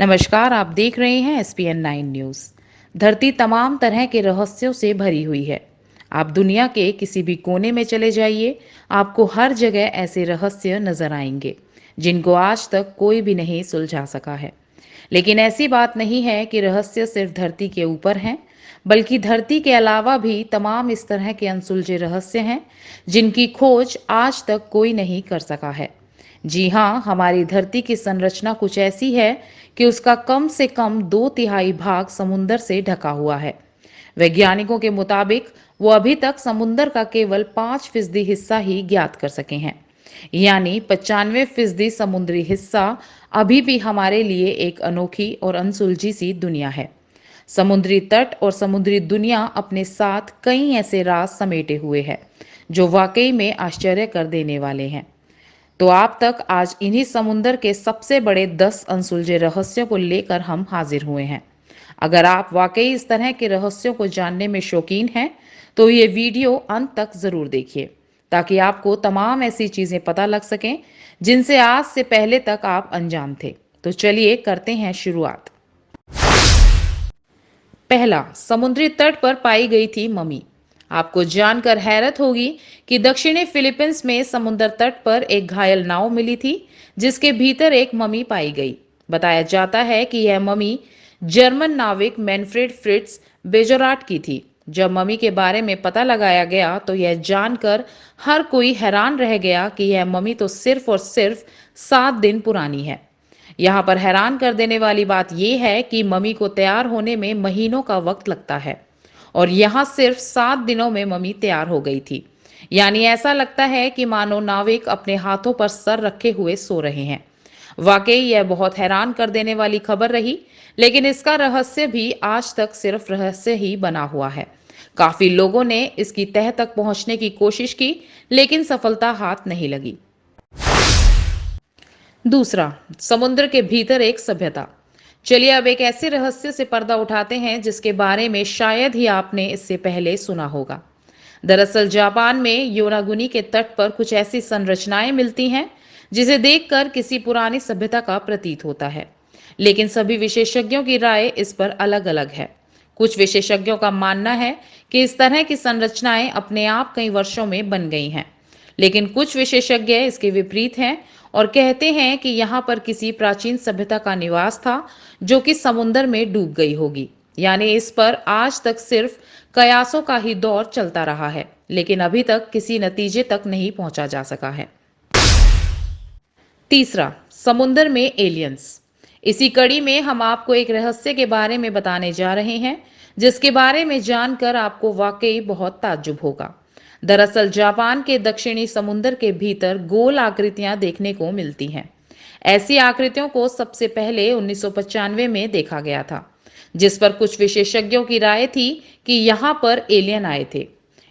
नमस्कार, आप देख रहे हैं SPN9 न्यूज़। धरती तमाम तरह के रहस्यों से भरी हुई है। आप दुनिया के किसी भी कोने में चले जाइए, आपको हर जगह ऐसे रहस्य नजर आएंगे जिनको आज तक कोई भी नहीं सुलझा सका है। लेकिन ऐसी बात नहीं है कि रहस्य सिर्फ धरती के ऊपर हैं, बल्कि धरती के अलावा भी तमाम इस तरह के अनसुलझे रहस्य हैं जिनकी खोज आज तक कोई नहीं कर सका है। जी हाँ, हमारी धरती की संरचना कुछ ऐसी है कि उसका कम से कम 2/3 भाग समुंदर से ढका हुआ है। वैज्ञानिकों के मुताबिक वो अभी तक समुंदर का केवल 5% हिस्सा ही ज्ञात कर सके हैं। यानी 95% समुद्री हिस्सा अभी भी हमारे लिए एक अनोखी और अनसुलझी सी दुनिया है। समुद्री तट और समुद्री दुनिया अपने साथ कई ऐसे राज समेटे हुए हैं जो वाकई में आश्चर्य कर देने वाले हैं। तो आप तक आज इन्हीं समुंदर के सबसे बड़े 10 अनसुलझे रहस्यों को लेकर हम हाजिर हुए हैं। अगर आप वाकई इस तरह के रहस्यों को जानने में शौकीन हैं, तो ये वीडियो अंत तक जरूर देखिए, ताकि आपको तमाम ऐसी चीजें पता लग सकें जिनसे आज से पहले तक आप अनजान थे। तो चलिए करते हैं शुरुआत। पहला, समुद्री तट पर पाई गई थी ममी। आपको जानकर हैरत होगी कि दक्षिणी फिलीपींस में समुद्र तट पर एक घायल नाव मिली थी जिसके भीतर एक ममी पाई गई। बताया जाता है कि यह ममी जर्मन नाविक मैनफ्रेड फ्रिट्ज बेजोराट की थी। जब ममी के बारे में पता लगाया गया तो यह जानकर हर कोई हैरान रह गया कि यह ममी तो सिर्फ और सिर्फ 7 दिन पुरानी है। यहाँ पर हैरान कर देने वाली बात यह है कि ममी को तैयार होने में महीनों का वक्त लगता है और यहाँ सिर्फ 7 दिनों में ममी तैयार हो गई थी। यानी ऐसा लगता है कि मानो नाविक अपने हाथों पर सर रखे हुए सो रहे हैं। वाकई यह बहुत हैरान कर देने वाली खबर रही, लेकिन इसका रहस्य भी आज तक सिर्फ रहस्य ही बना हुआ है। काफी लोगों ने इसकी तह तक पहुंचने की कोशिश की, लेकिन सफलता हाथ नहीं लगी। दूसरा, समुद्र के भीतर एक सभ्यता। चलिए अब एक ऐसे रहस्य से पर्दा उठाते हैं जिसके बारे में शायद ही आपने इससे पहले सुना होगा। दरअसल जापान में योनागुनी के तट पर कुछ ऐसी संरचनाएं मिलती हैं जिसे देखकर किसी पुरानी सभ्यता का प्रतीत होता है। लेकिन सभी विशेषज्ञों की राय इस पर अलग अलग है। कुछ विशेषज्ञों का मानना है कि इस तरह की संरचनाएं अपने आप कई वर्षों में बन गई हैं, लेकिन कुछ विशेषज्ञ इसके विपरीत हैं और कहते हैं कि यहाँ पर किसी प्राचीन सभ्यता का निवास था जो कि समुद्र में डूब गई होगी। यानी इस पर आज तक सिर्फ कयासों का ही दौर चलता रहा है, लेकिन अभी तक किसी नतीजे तक नहीं पहुंचा जा सका है। तीसरा, समुद्र में एलियंस। इसी कड़ी में हम आपको एक रहस्य के बारे में बताने जा रहे हैं जिसके बारे में जानकर आपको वाकई बहुत ताज्जुब होगा। दरअसल जापान के दक्षिणी समुद्र के भीतर गोल आकृतियां देखने को मिलती हैं। ऐसी आकृतियों को सबसे पहले 1995 में देखा गया था, जिस पर कुछ विशेषज्ञों की राय थी कि यहाँ पर एलियन आए थे।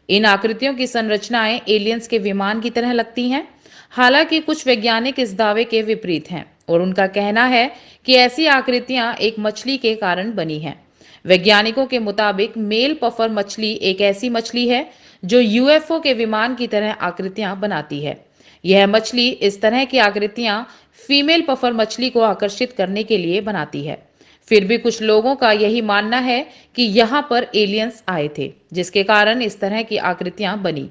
इन आकृतियों की संरचनाएं एलियंस के विमान की तरह लगती हैं। हालांकि कुछ वैज्ञानिक इस दावे के विपरीत हैं और उनका कहना है कि ऐसी आकृतियां एक मछली के कारण बनी हैं। वैज्ञानिकों के मुताबिक मेल पफर मछली एक ऐसी मछली है जो यूएफओ के विमान की तरह आकृतियां बनाती है। यह मछली इस तरह की आकृतियां फीमेल पफर मछली को आकर्षित करने के लिए बनाती है। फिर भी कुछ लोगों का यही मानना है कि यहाँ पर एलियंस आए थे जिसके कारण इस तरह की आकृतियां बनी।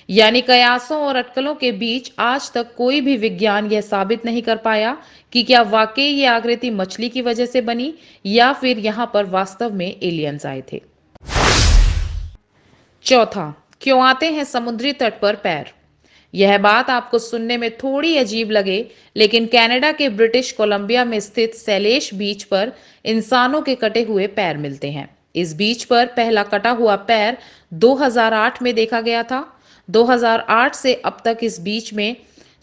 यानी कयासों और अटकलों के बीच आज तक कोई भी विज्ञान यह साबित नहीं कर पाया कि क्या वाकई ये आकृति मछली की वजह से बनी या फिर यहाँ पर वास्तव में एलियंस आए थे। चौथा, क्यों आते हैं समुद्री तट पर पैर। यह बात आपको सुनने में थोड़ी अजीब लगे, लेकिन कनाडा के ब्रिटिश कोलंबिया में स्थित सैलेश बीच पर इंसानों के कटे हुए पैर मिलते हैं। इस बीच पर पहला कटा हुआ पैर 2008 में देखा गया था। 2008 से अब तक इस बीच में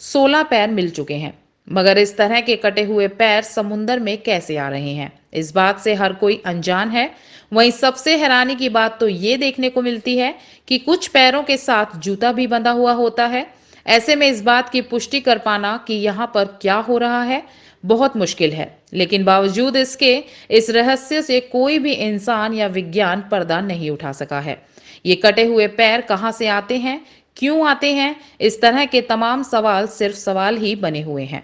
16 पैर मिल चुके हैं। मगर इस तरह के कटे हुए पैर समुद्र में कैसे आ रहे हैं, इस बात से हर कोई अनजान है। वहीं सबसे हैरानी की बात तो ये देखने को मिलती है कि कुछ पैरों के साथ जूता भी बंधा हुआ होता है। ऐसे में इस बात की पुष्टि कर पाना कि यहाँ पर क्या हो रहा है बहुत मुश्किल है। लेकिन बावजूद इसके इस रहस्य से कोई भी इंसान या विज्ञान पर्दा नहीं उठा सका है। ये कटे हुए पैर कहाँ से आते हैं, क्यों आते हैं, इस तरह के तमाम सवाल सिर्फ सवाल ही बने हुए हैं।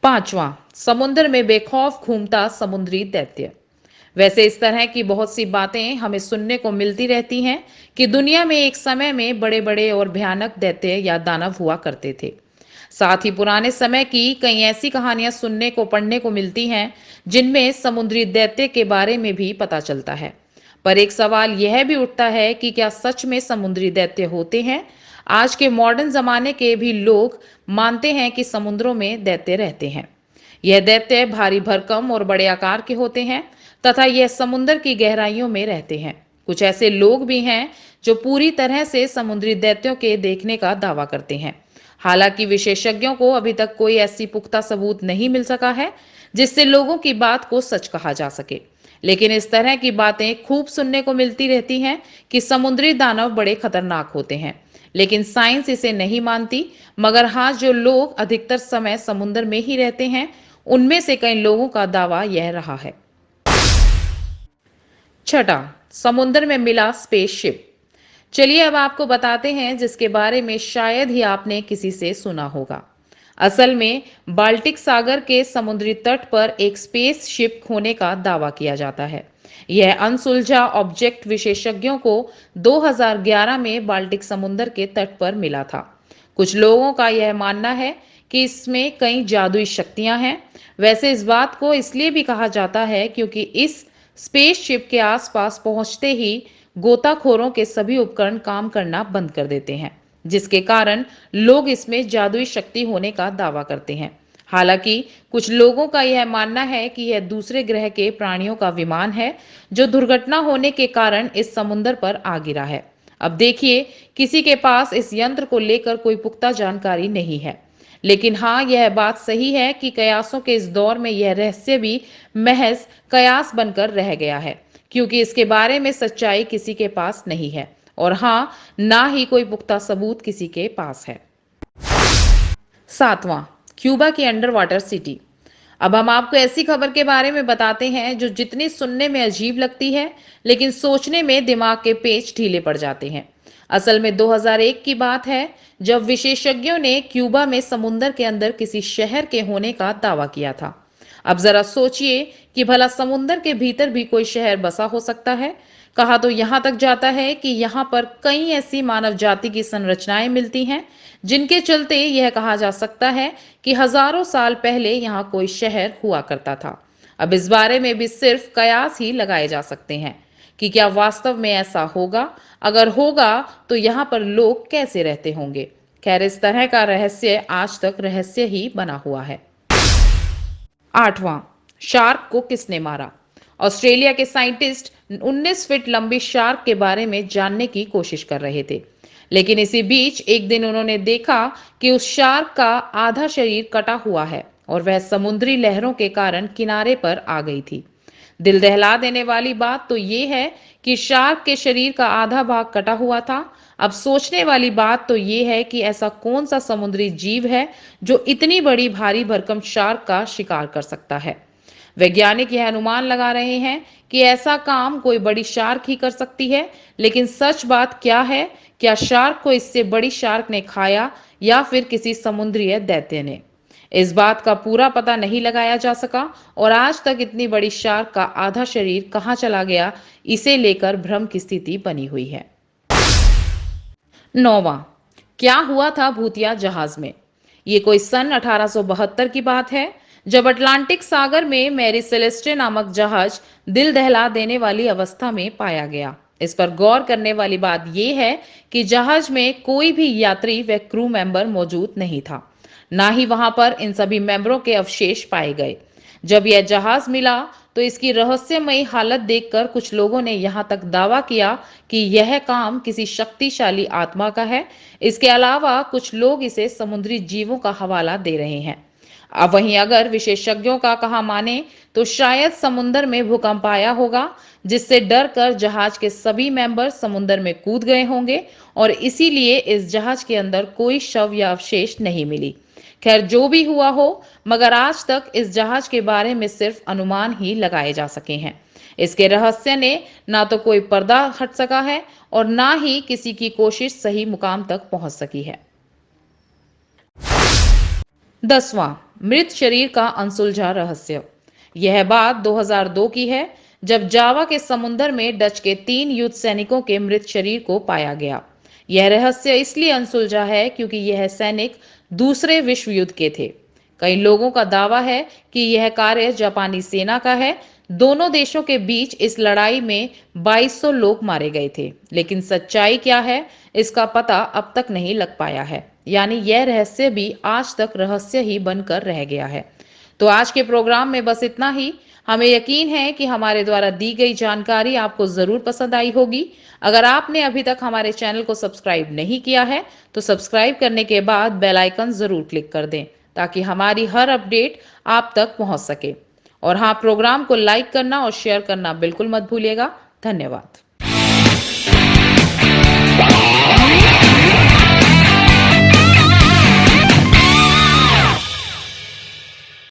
पांचवा, समुद्र में बेखौफ घूमता समुद्री दैत्य। वैसे इस तरह की बहुत सी बातें हमें सुनने को मिलती रहती हैं कि दुनिया में एक समय में बड़े बड़े और भयानक दैत्य या दानव हुआ करते थे। साथ ही पुराने समय की कई ऐसी कहानियां सुनने को पढ़ने को मिलती हैं जिनमें समुद्री दैत्य के बारे में भी पता चलता है। पर एक सवाल यह भी उठता है कि क्या सच में समुद्री दैत्य होते हैं? आज के मॉडर्न जमाने के भी लोग मानते हैं कि समुद्रों में दैत्य रहते हैं। यह दैत्य भारी भरकम और बड़े आकार के होते हैं तथा यह समुद्र की गहराइयों में रहते हैं। कुछ ऐसे लोग भी हैं जो पूरी तरह से समुद्री दैत्यों के देखने का दावा करते हैं। हालांकि विशेषज्ञों को अभी तक कोई ऐसी पुख्ता सबूत नहीं मिल सका है जिससे लोगों की बात को सच कहा जा सके। लेकिन इस तरह की बातें खूब सुनने को मिलती रहती हैं कि समुद्री दानव बड़े खतरनाक होते हैं, लेकिन साइंस इसे नहीं मानती। मगर हाँ, जो लोग अधिकतर समय समुद्र में ही रहते हैं उनमें से कई लोगों का दावा यह रहा है। छठा, समुद्र में मिला स्पेसशिप। चलिए अब आपको बताते हैं जिसके बारे में शायद ही आपने किसी से सुना होगा। असल में बाल्टिक सागर के समुद्री तट पर एक स्पेस शिप खोने का दावा किया जाता है। यह अनसुलझा ऑब्जेक्ट विशेषज्ञों को 2011 में बाल्टिक समुद्र के तट पर मिला था। कुछ लोगों का यह मानना है कि इसमें कई जादुई शक्तियां हैं। वैसे इस बात को इसलिए भी कहा जाता है क्योंकि इस स्पेसशिप के आसपास पहुंचते ही गोताखोरों के सभी उपकरण काम करना बंद कर देते हैं, जिसके कारण लोग इसमें जादुई शक्ति होने का दावा करते हैं। हालांकि कुछ लोगों का यह मानना है कि यह दूसरे ग्रह के प्राणियों का विमान है जो दुर्घटना होने के कारण इस समुद्र पर आ गिरा है। अब देखिए, किसी के पास इस यंत्र को लेकर कोई पुख्ता जानकारी नहीं है, लेकिन हाँ, यह बात सही है कि कयासों के इस दौर में यह रहस्य भी महज कयास बनकर रह गया है, क्योंकि इसके बारे में सच्चाई किसी के पास नहीं है और हाँ, ना ही कोई पुख्ता सबूत किसी के पास है। सातवां, क्यूबा की अंडर वाटर सिटी। अब हम आपको ऐसी खबर के बारे में बताते हैं जो जितनी सुनने में अजीब लगती है, लेकिन सोचने में दिमाग के पेच ढीले पड़ जाते हैं। असल में 2001 की बात है जब विशेषज्ञों ने क्यूबा में समुद्र के अंदर किसी शहर के होने का दावा किया था। अब जरा सोचिए कि भला समुद्र के भीतर भी कोई शहर बसा हो सकता है। कहा तो यहां तक जाता है कि यहां पर कई ऐसी मानव जाति की संरचनाएं मिलती हैं जिनके चलते यह कहा जा सकता है कि हजारों साल पहले यहां कोई शहर हुआ करता था। अब इस बारे में भी सिर्फ कयास ही लगाए जा सकते हैं कि क्या वास्तव में ऐसा होगा। अगर होगा तो यहाँ पर लोग कैसे रहते होंगे। खैर, इस तरह का रहस्य आज तक रहस्य ही बना हुआ है। आठवां, शार्क को किसने मारा। ऑस्ट्रेलिया के साइंटिस्ट 19 फीट लंबी शार्क के बारे में जानने की कोशिश कर रहे थे, लेकिन इसी बीच एक दिन उन्होंने देखा कि उस शार्क का आधा शरीर कटा हुआ है और वह समुद्री लहरों के कारण किनारे पर आ गई थी। दिल दहला देने वाली बात तो ये है कि शार्क के शरीर का आधा भाग कटा हुआ था। अब सोचने वाली बात तो ये है कि ऐसा कौन सा समुद्री जीव है जो इतनी बड़ी भारी भरकम शार्क का शिकार कर सकता है। वैज्ञानिक यह अनुमान लगा रहे हैं कि ऐसा काम कोई बड़ी शार्क ही कर सकती है, लेकिन सच बात क्या है? क्या शार्क को इससे बड़ी शार्क ने खाया या फिर किसी समुद्री दैत्य ने? इस बात का पूरा पता नहीं लगाया जा सका और आज तक इतनी बड़ी शार्क का आधा शरीर कहां चला गया, इसे लेकर भ्रम की स्थिति बनी हुई है। नौवां, क्या हुआ था भूतिया जहाज में। ये कोई सन 1872 की बात है जब अटलांटिक सागर में मैरी सेलेस्टे नामक जहाज दिल दहला देने वाली अवस्था में पाया गया। इस पर गौर करने वाली बात यह है कि जहाज में कोई भी यात्री व क्रू मेंबर मौजूद नहीं था, ना ही वहां पर इन सभी मेंबरों के अवशेष पाए गए। जब यह जहाज मिला तो इसकी रहस्यमयी हालत देखकर कुछ लोगों ने यहां तक दावा किया कि यह काम किसी शक्तिशाली आत्मा का है। इसके अलावा कुछ लोग इसे समुद्री जीवों का हवाला दे रहे हैं। अब वहीं अगर विशेषज्ञों का कहा माने तो शायद समुद्र में भूकंप आया होगा जिससे डर कर जहाज के सभी मेंबर समुद्र में कूद गए होंगे और इसीलिए इस जहाज के अंदर कोई शव या अवशेष नहीं मिली। खैर, जो भी हुआ हो, मगर आज तक इस जहाज के बारे में सिर्फ अनुमान ही लगाए जा सके हैं। इसके रहस्य ने ना तो कोई पर्दा हट सका है और ना ही किसी की कोशिश सही मुकाम तक पहुंच सकी है। 10वां, मृत शरीर का अनसुलझा रहस्य। यह बात 2002 की है, जब जावा के समुंदर में डच के 3 युद्ध सैनिकों के मृत शरीर को पाया गया। यह रहस्य इसलिए अनसुलझा है क्योंकि यह सैनिक दूसरे विश्व युद्ध के थे। कई लोगों का दावा है कि यह कार्य जापानी सेना का है। दोनों देशों के बीच इस लड़ाई में 2200 लोग मारे गए थे, लेकिन सच्चाई क्या है इसका पता अब तक नहीं लग पाया है। यानी यह रहस्य भी आज तक रहस्य ही बनकर रह गया है। तो आज के प्रोग्राम में बस इतना ही। हमें यकीन है कि हमारे द्वारा दी गई जानकारी आपको जरूर पसंद आई होगी। अगर आपने अभी तक हमारे चैनल को सब्सक्राइब नहीं किया है तो सब्सक्राइब करने के बाद बेल आइकन जरूर क्लिक कर दें, ताकि हमारी हर अपडेट आप तक पहुंच सके। और हाँ, प्रोग्राम को लाइक करना और शेयर करना बिल्कुल मत भूलिएगा। धन्यवाद।